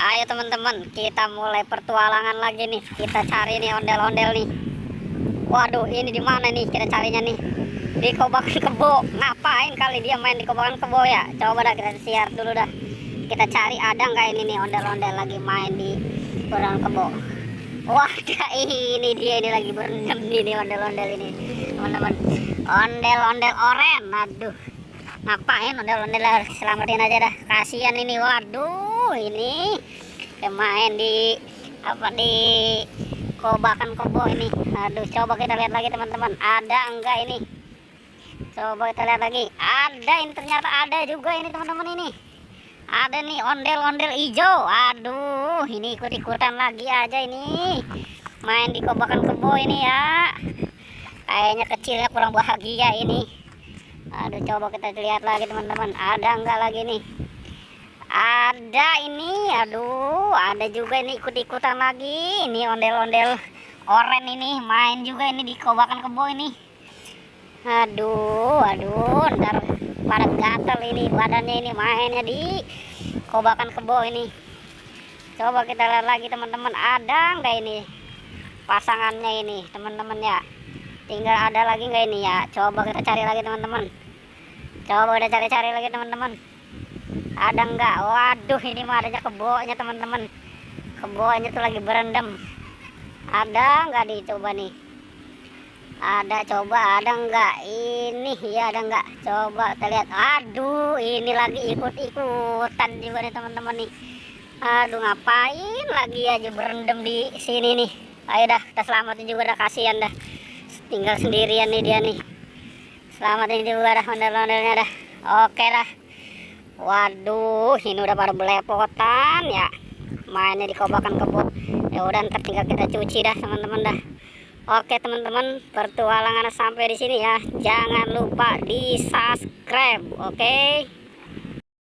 Ayo teman-teman, kita mulai pertualangan lagi nih. Kita cari nih ondel-ondel nih. Waduh, ini di mana nih kita carinya nih? Di kobakan kebo. Ngapain kali dia main di kobakan kebo ya? Coba dah kita siar dulu dah. Kita cari ada nggak ini nih ondel-ondel lagi main di kobakan kebo. Wah, ini dia ini lagi berendam nih ondel-ondel ini, teman-teman. Ondel-ondel oren. Aduh. Ngapain ondel-ondel, selamatin aja dah. Kasihan ini. Waduh, ini main di di kobakan kebo ini. Aduh, coba kita lihat lagi teman-teman, ada enggak ini? Coba kita lihat lagi. Ada, ini ternyata ada juga ini teman-teman. Ini ada nih ondel-ondel hijau. Aduh, ini ikut-ikutan lagi aja ini main di kobakan kebo ini ya. Kayaknya kecilnya kurang bahagia ini. Aduh, coba kita lihat lagi teman-teman, ada enggak lagi nih? Ada ini. Aduh, ada juga ini ikut-ikutan lagi. Ini ondel-ondel oren ini main juga ini di kobakan kebo ini. Aduh, ntar pada gatel ini badannya ini mainnya di kobakan kebo ini. Coba kita lihat lagi teman-teman, ada enggak ini pasangannya ini teman-teman ya? Tinggal ada lagi enggak ini ya? Coba kita cari lagi teman-teman. Coba kita cari-cari lagi teman-teman. Ada enggak? Waduh, ini mah adanya kebonya teman-teman. Kebonya tuh lagi berendam. Ada enggak nih? Coba nih. Ada, coba ada enggak? Ini ya ada enggak? Coba kita lihat. Aduh, ini lagi ikut-ikutan juga nih teman-teman nih. Aduh, ngapain lagi aja berendam di sini nih. Ayo dah, kita selamatin juga dah, kasihan dah. Tinggal sendirian nih dia nih. Selamatin juga dah ondel-ondelnya dah. Oke dah. Waduh, ini udah pada belepotan ya. Mainnya di kobakan kebo. Ya udah, ntar tinggal kita cuci dah teman-teman dah. Oke teman-teman, pertualangan sampai di sini ya. Jangan lupa di subscribe, oke?